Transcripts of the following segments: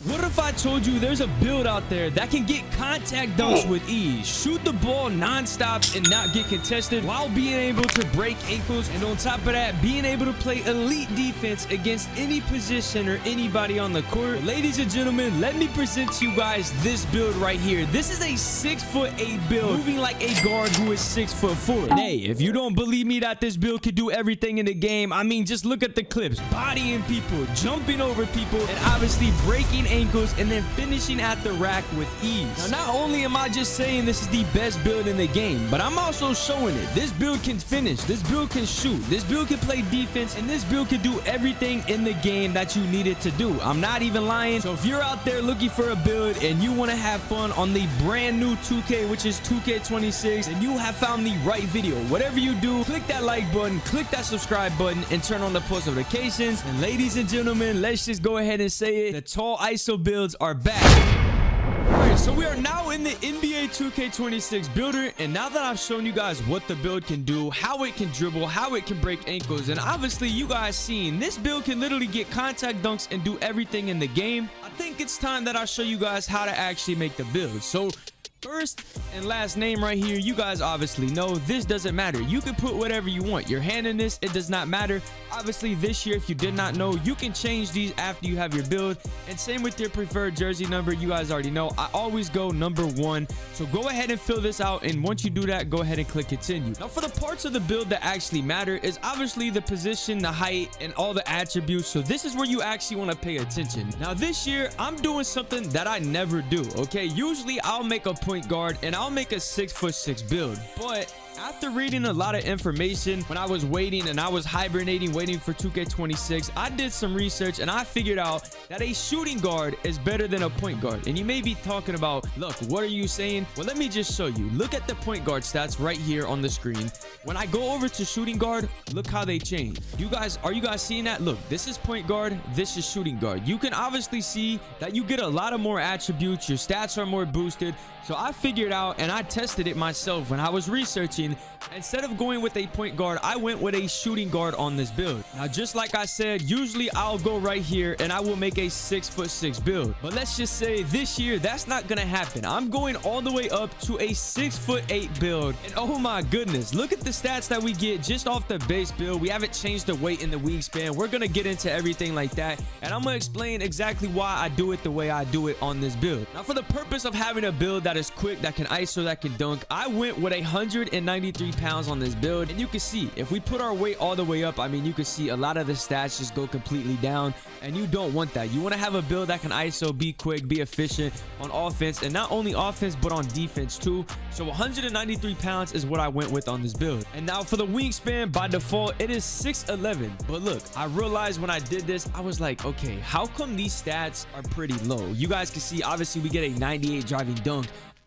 What if I told you there's a build out there that can get contact dunks with ease, shoot the ball non-stop and not get contested while being able to break ankles, and on top of that, being able to play elite defense against any position or anybody on the court? Ladies and gentlemen, let me present to you guys this build right here. This is a 6'8" build, moving like a guard who is 6'4". And hey, if you don't believe me that this build can do everything in the game, I mean, just look at the clips. Bodying people, jumping over people, and obviously breaking ankles and then finishing at the rack with ease. Now, not only am I just saying this is the best build in the game, but I'm also showing it. This build can finish, this build can shoot, this build can play defense, and this build can do everything in the game that you need it to do. I'm not even lying. So if you're out there looking for a build and you want to have fun on the brand new 2K, which is 2K26, and you have found the right video. Whatever you do, click that like button, click that subscribe button, and turn on the post notifications. And ladies and gentlemen, let's just go ahead and say it. The tall ISO builds are back. Alright, so we are now in the NBA 2K26 builder, and now that I've shown you guys what the build can do, how it can dribble, how it can break ankles, and obviously you guys seen this build can literally get contact dunks and do everything in the game, I think it's time that I show you guys how to actually make the build. So first and last name right here, you guys obviously know this doesn't matter. You can put whatever you want. Your hand in this, it does not matter. Obviously this year, if you did not know, you can change these after you have your build, and same with your preferred jersey number. You guys already know I always go number 1, so go ahead and fill this out, and once you do that, go ahead and click continue. Now for the parts of the build that actually matter is obviously the position, the height, and all the attributes. So this is where you actually want to pay attention. Now this year I'm doing something that I never do. Okay, usually I'll make a point guard and I'll make a 6'6" build, but after reading a lot of information when I was waiting and I was hibernating, waiting for 2K26, I did some research and I figured out that a shooting guard is better than a point guard. And you may be talking about, look, what are you saying? Well, let me just show you. Look at the point guard stats right here on the screen. When I go over to shooting guard, look how they change. Are you guys seeing that? Look, this is point guard, this is shooting guard. You can obviously see that you get a lot of more attributes. Your stats are more boosted. So I figured out and I tested it myself when I was researching. Instead of going with a point guard, I went with a shooting guard on this build. Now, just like I said, usually I'll go right here and I will make a 6'6" build. But let's just say this year, that's not gonna happen. I'm going all the way up to a 6'8" build. And oh my goodness, look at the stats that we get just off the base build. We haven't changed the weight in the wingspan. We're gonna get into everything like that, and I'm gonna explain exactly why I do it the way I do it on this build. Now, for the purpose of having a build that is quick, that can ISO, that can dunk, I went with 193 pounds on this build. And you can see if we put our weight all the way up, I mean, you can see a lot of the stats just go completely down, and you don't want that. You want to have a build that can ISO, be quick, be efficient on offense, and not only offense but on defense too. So 193 pounds is what I went with on this build. And now for the wingspan, by default it is 6'11". But look, I realized when I did this, I was like, okay, how come these stats are pretty low? You guys can see obviously we get a 98 driving dunk.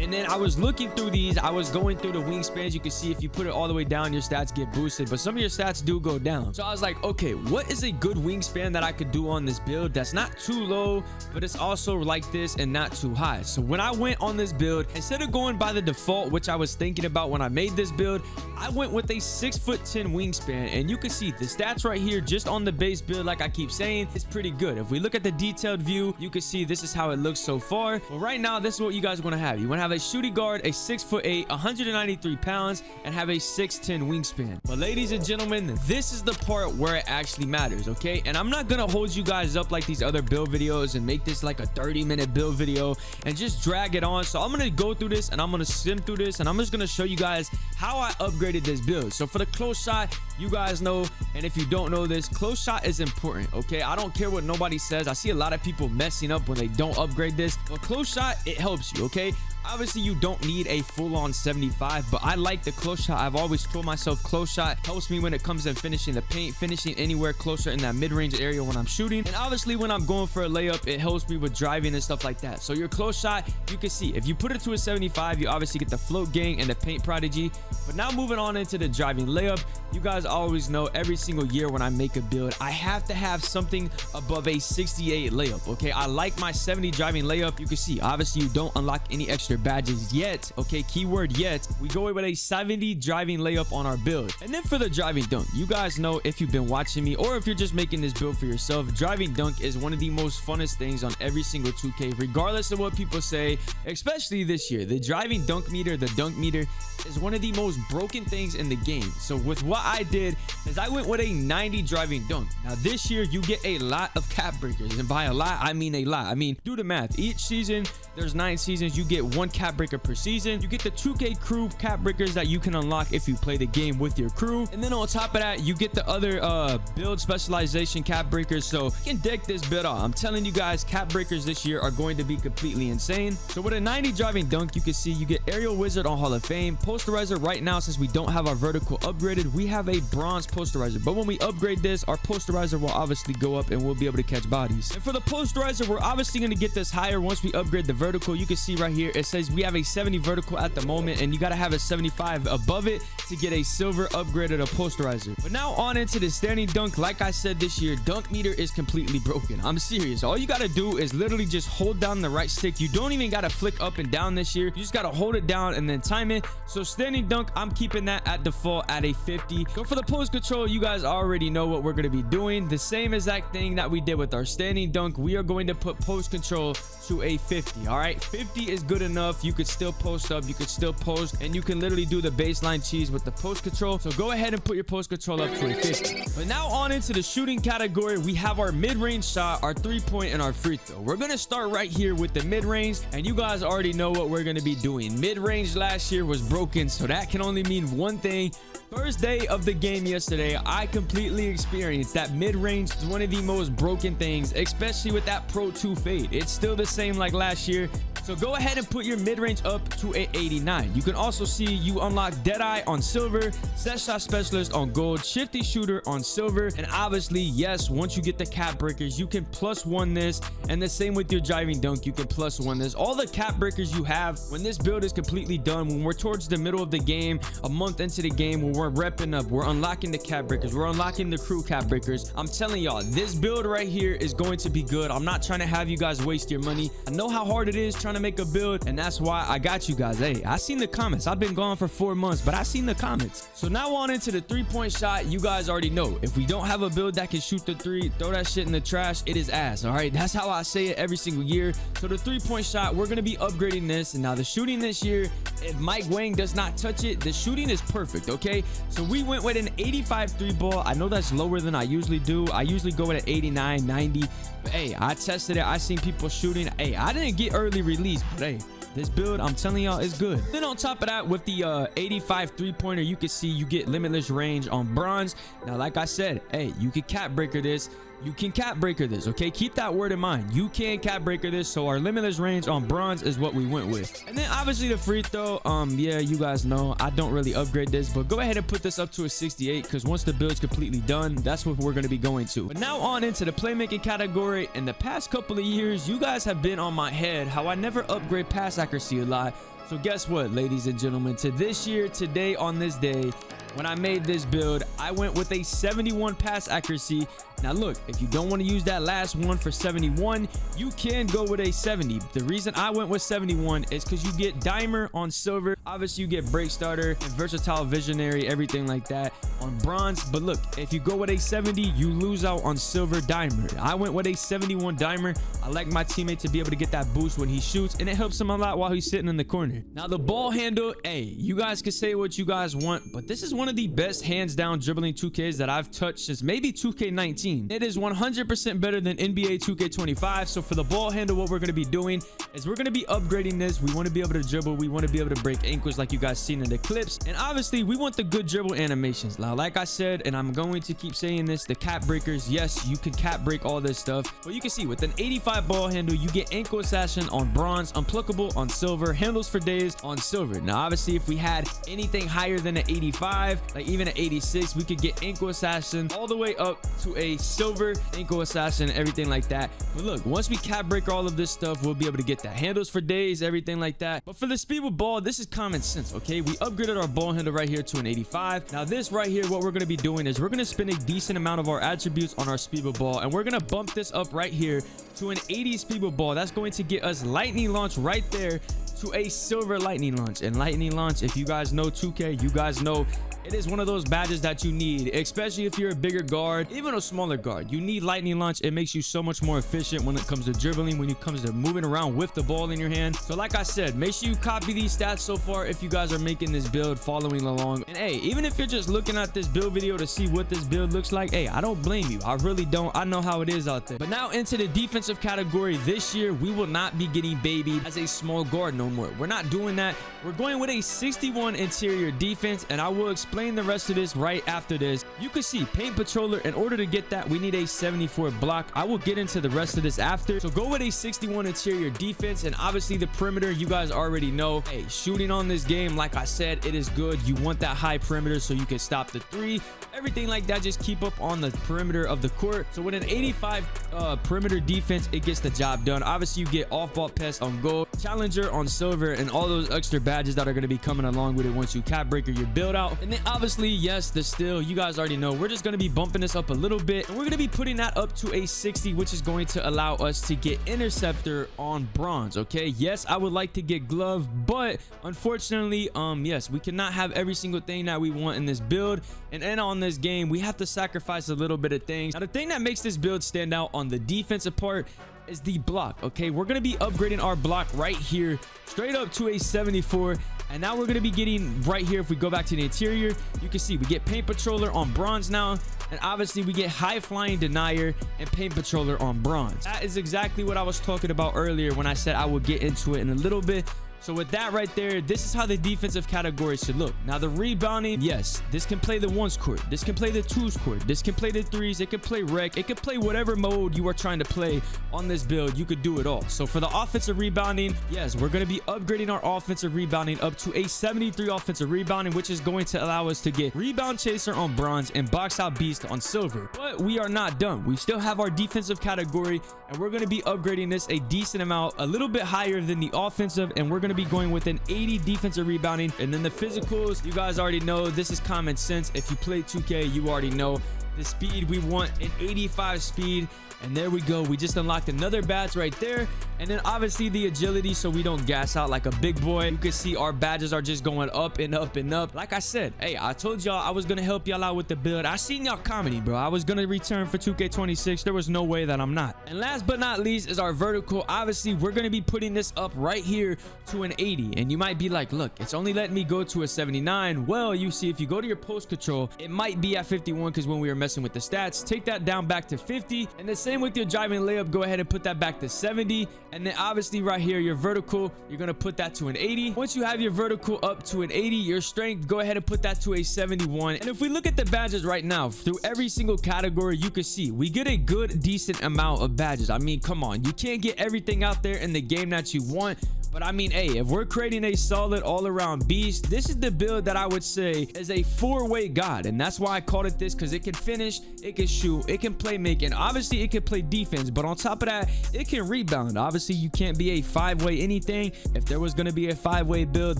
And then I was looking through these, I was going through the wingspans. You can see if you put it all the way down, your stats get boosted, but some of your stats do go down. So I was like, okay, what is a good wingspan that I could do on this build that's not too low, but it's also like this and not too high? So when I went on this build, instead of going by the default, which I was thinking about when I made this build, I went with a 6'10" wingspan. And you can see the stats right here just on the base build, like I keep saying, it's pretty good. If we look at the detailed view, you can see this is how it looks so far. But right now, this is what you guys are going to have. You want to have a shooting guard, a 6'8", 193 pounds, and have a 6'10" wingspan. But ladies and gentlemen, this is the part where it actually matters, okay? And I'm not gonna hold you guys up like these other build videos and make this like a 30-minute build video and just drag it on. So I'm gonna go through this and I'm gonna skim through this and I'm just gonna show you guys how I upgraded this build. So for the close shot, you guys know, and if you don't know this, close shot is important, okay? I don't care what nobody says. I see a lot of people messing up when they don't upgrade this, but close shot, it helps you, okay? Obviously, you don't need a full-on 75, but I like the close shot. I've always told myself close shot helps me when it comes to finishing the paint, finishing anywhere closer in that mid-range area when I'm shooting. And obviously, when I'm going for a layup, it helps me with driving and stuff like that. So your close shot, you can see, if you put it to a 75, you obviously get the float gang and the paint prodigy. But now moving on into the driving layup, you guys guys always know every single year when I make a build, I have to have something above a 68 layup. Okay, I like my 70 driving layup. You can see obviously you don't unlock any extra badges yet. Okay, keyword yet. We go with a 70 driving layup on our build. And then for the driving dunk, you guys know, if you've been watching me or if you're just making this build for yourself, driving dunk is one of the most funnest things on every single 2K, regardless of what people say. Especially this year, the driving dunk meter, the dunk meter, is one of the most broken things in the game. So with what I did is I went with a 90 driving dunk. Now this year you get a lot of cap breakers, and by a lot I mean a lot. I mean, do the math. Each season, there's 9 seasons, you get 1 cap breaker per season. You get the 2K crew cap breakers that you can unlock if you play the game with your crew, and then on top of that you get the other build specialization cap breakers. So you can deck this build out. I'm telling you guys, cap breakers this year are going to be completely insane. So with a 90 driving dunk, you can see you get aerial wizard on Hall of Fame. Posterizer right now, since we don't have our vertical upgraded, we have a bronze posterizer, but when we upgrade this, our posterizer will obviously go up and we'll be able to catch bodies. And for the posterizer, we're obviously going to get this higher once we upgrade the vertical. You can see right here it says we have a 70 vertical at the moment, and you got to have a 75 above it to get a silver upgraded a posterizer. But now on into the standing dunk. Like I said, this year dunk meter is completely broken. I'm serious. All you got to do is literally just hold down the right stick. You don't even got to flick up and down this year. You just got to hold it down and then time it. So standing dunk, I'm keeping that at default at a 50. So for the post control, you guys already know what we're going to be doing. The same exact thing that we did with our standing dunk. We are going to put post control to a 50. All right, 50 is good enough. You could still post up, you could still post, and you can literally do the baseline cheese with the post control. So go ahead and put your post control up to a 50. But now on into the shooting category, we have our mid-range shot, our 3-point, and our free throw. We're going to start right here with the mid-range, and you guys already know what we're going to be doing. Mid-range last year was broken, so that can only mean one thing. First day of the game yesterday, I completely experienced that mid-range is one of the most broken things, especially with that Pro 2 fade. It's still the same like last year. So go ahead and put your mid-range up to a 89. You can also see you unlock Deadeye on silver, set shot specialist on gold, shifty shooter on silver, and obviously, yes, once you get the cap breakers, you can +1 this, and the same with your driving dunk, you can +1 this. All the cap breakers you have when this build is completely done, when we're towards the middle of the game, a month into the game, when we're repping up, we're unlocking the cap breakers, we're unlocking the crew cap breakers. I'm telling y'all, this build right here is going to be good. I'm not trying to have you guys waste your money. I know how hard it is trying to make a build, and that's why I got you guys. Hey, I seen the comments. I've been gone for 4 months, but I seen the comments. So now on into the 3-point shot. You guys already know, if we don't have a build that can shoot the 3, throw that shit in the trash. It is ass. All right, that's how I say it every single year. So the 3-point shot, we're going to be upgrading this. And now the shooting this year, if mygm does not touch it, the shooting is perfect. Okay, so we went with an 85 3-ball. I know that's lower than I usually do. I usually go with an 89 90, but hey, I tested it. I seen people shooting. Hey, I didn't get early release, but hey, this build, I'm telling y'all, is good. Then on top of that, with the 85 3-pointer, you can see you get limitless range on bronze. Now, like I said, hey, you can cap breaker this. You can cap breaker this. Okay, keep that word in mind. You can cap breaker this. So our limitless range on bronze is what we went with. And then obviously the free throw, yeah, you guys know I don't really upgrade this, but go ahead and put this up to a 68, because once the build's completely done, that's what we're going to be going to. But now on into the playmaking category. In the past couple of years, you guys have been on my head how I never upgrade pass accuracy a lot. So guess what, ladies and gentlemen, to this year, today, on this day, when I made this build, I went with a 71 pass accuracy. Now look, if you don't want to use that last one for 71, you can go with a 70. The reason I went with 71 is because you get dimer on silver. Obviously you get break starter and versatile visionary, everything like that on bronze. But look, if you go with a 70, you lose out on silver dimer. I went with a 71 dimer. I like my teammate to be able to get that boost when he shoots, and it helps him a lot while he's sitting in the corner. Now the ball handle, hey, you guys can say what you guys want, but this is one of the best hands down dribbling 2Ks that I've touched since maybe 2K19. It is 100% better than NBA 2K25. So for the ball handle, what we're going to be doing is we're going to be upgrading this. We want to be able to dribble. We want to be able to break ankles like you guys seen in the clips. And obviously we want the good dribble animations. Now, like I said, and I'm going to keep saying this, the cap breakers, yes, you can cap break all this stuff. But you can see with an 85 ball handle, you get ankle assassin on bronze, unpluckable on silver, handles for days on silver. Now, obviously, if we had anything higher than an 85, like even an 86, we could get ankle assassin all the way up to a silver ankle assassin, everything like that. But look, once we cap break all of this stuff, we'll be able to get that. Handles for days, everything like that. But for the speed with ball, this is common sense, okay? We upgraded our ball handle right here to an 85. Now this right here, what we're going to be doing is we're going to spend a decent amount of our attributes on our speed with ball, and we're going to bump this up right here to an 80 speed with ball. That's going to get us lightning launch right there to a silver lightning launch. And lightning launch, if you guys know 2K, you guys know it is one of those badges that you need, especially if you're a bigger guard, even a smaller guard. You need lightning launch. It makes you so much more efficient when it comes to dribbling, when it comes to moving around with the ball in your hand. So like I said, make sure you copy these stats so far if you guys are making this build, following along. And hey, even if you're just looking at this build video to see what this build looks like, hey, I don't blame you. I really don't. I know how it is out there. But now into the defensive category, this year we will not be getting babied as a small guard no more. We're not doing that. We're going with a 61 interior defense, and I will explain the rest of this right after this. You can see paint patroller. In order to get that, we need a 74 block. I will get into the rest of this after. So go with a 61 interior defense, and obviously the perimeter, you guys already know. Hey, shooting on this game, like I said, it is good. You want that high perimeter so you can stop the three, everything like that. Just keep up on the perimeter of the court. So with an 85 perimeter defense, it gets the job done. Obviously you get off ball pest on gold, challenger on silver, and all those extra badges that are going to be coming along with it once you cap breaker your build out. And then obviously, yes, the still, you guys already know, we're just going to be bumping this up a little bit, and we're going to be putting that up to a 60, which is going to allow us to get interceptor on bronze. Okay, yes, I would like to get glove, but unfortunately, yes, we cannot have every single thing that we want in this build, and on this game we have to sacrifice a little bit of things. Now the thing that makes this build stand out on the defensive part is the block. Okay, we're going to be upgrading our block right here straight up to a 74, and now we're going to be getting right here, if we go back to the interior, you can see we get paint patroller on bronze now, and obviously we get high flying denier and paint patroller on bronze. That is exactly what I was talking about earlier when I said I would get into it in a little bit. So with that right there, this is how the defensive category should look. Now the rebounding, yes, this can play the ones court, this can play the twos court, this can play the threes, it can play rec, it can play whatever mode you are trying to play on this build. You could do it all. So for the offensive rebounding, yes, we're going to be upgrading our offensive rebounding up to a 73 offensive rebounding, which is going to allow us to get rebound chaser on bronze and box out beast on silver. But we are not done. We still have our defensive category, and we're going to be upgrading this a decent amount, a little bit higher than the offensive, and we're going to be going with an 80 defensive rebounding. And then the physicals, you guys already know, this is common sense. If you play 2K, you already know the speed. We want an 85 speed, and there we go. We just unlocked another badge right there. And then obviously the agility, so we don't gas out like a big boy. You can see our badges are just going up and up and up. Like I said, hey, I told y'all I was gonna help y'all out with the build. I seen y'all comedy, bro. I was gonna return for 2K26. There was no way that I'm not. And last but not least is our vertical. Obviously we're gonna be putting this up right here to an 80, and you might be like, look, it's only letting me go to a 79. Well, you see, if you go to your post control, it might be at 51 because when we were messing with the stats, take that down back to 50. And the same with your driving layup, go ahead and put that back to 70. And then obviously right here, your vertical, you're gonna put that to an 80. Once you have your vertical up to an 80, your strength, go ahead and put that to a 71. And if we look at the badges right now, through every single category, you can see we get a good decent amount of badges. I mean, come on, you can't get everything out there in the game that you want, but I mean, hey, if we're creating a solid all-around beast, this is the build that I would say is a four-way god. And that's why I called it this, because it can finish, it can shoot, it can play make, and obviously it can play defense. But on top of that, it can rebound. Obviously you can't be a five-way anything. If there was going to be a five-way build,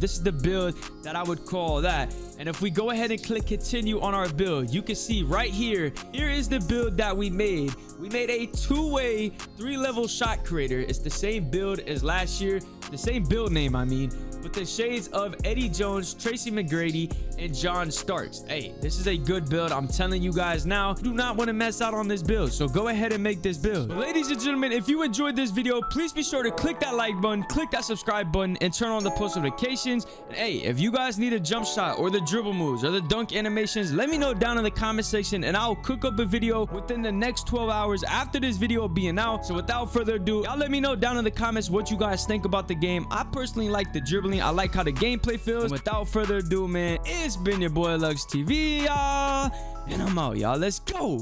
this is the build that I would call that. And if we go ahead and click continue on our build, you can see right here, here is the build that we made. We made a two-way 3-level shot creator. It's the same build as last year, the same build name, I mean, with the shades of Eddie Jones, Tracy McGrady, and John Starks. Hey, this is a good build. I'm telling you guys now, you do not want to mess out on this build, so go ahead and make this build. But ladies and gentlemen, if you enjoyed this video, please be sure to click that like button, click that subscribe button, and turn on the post notifications. And hey, if you guys need a jump shot or the dribble moves or the dunk animations, let me know down in the comment section, and I'll cook up a video within the next 12 hours after this video being out. So without further ado, y'all let me know down in the comments what you guys think about the game. I personally like the dribbling. I like how the gameplay feels. And without further ado, man, it's been your boy LxckTV, y'all, and I'm out, y'all. Let's go.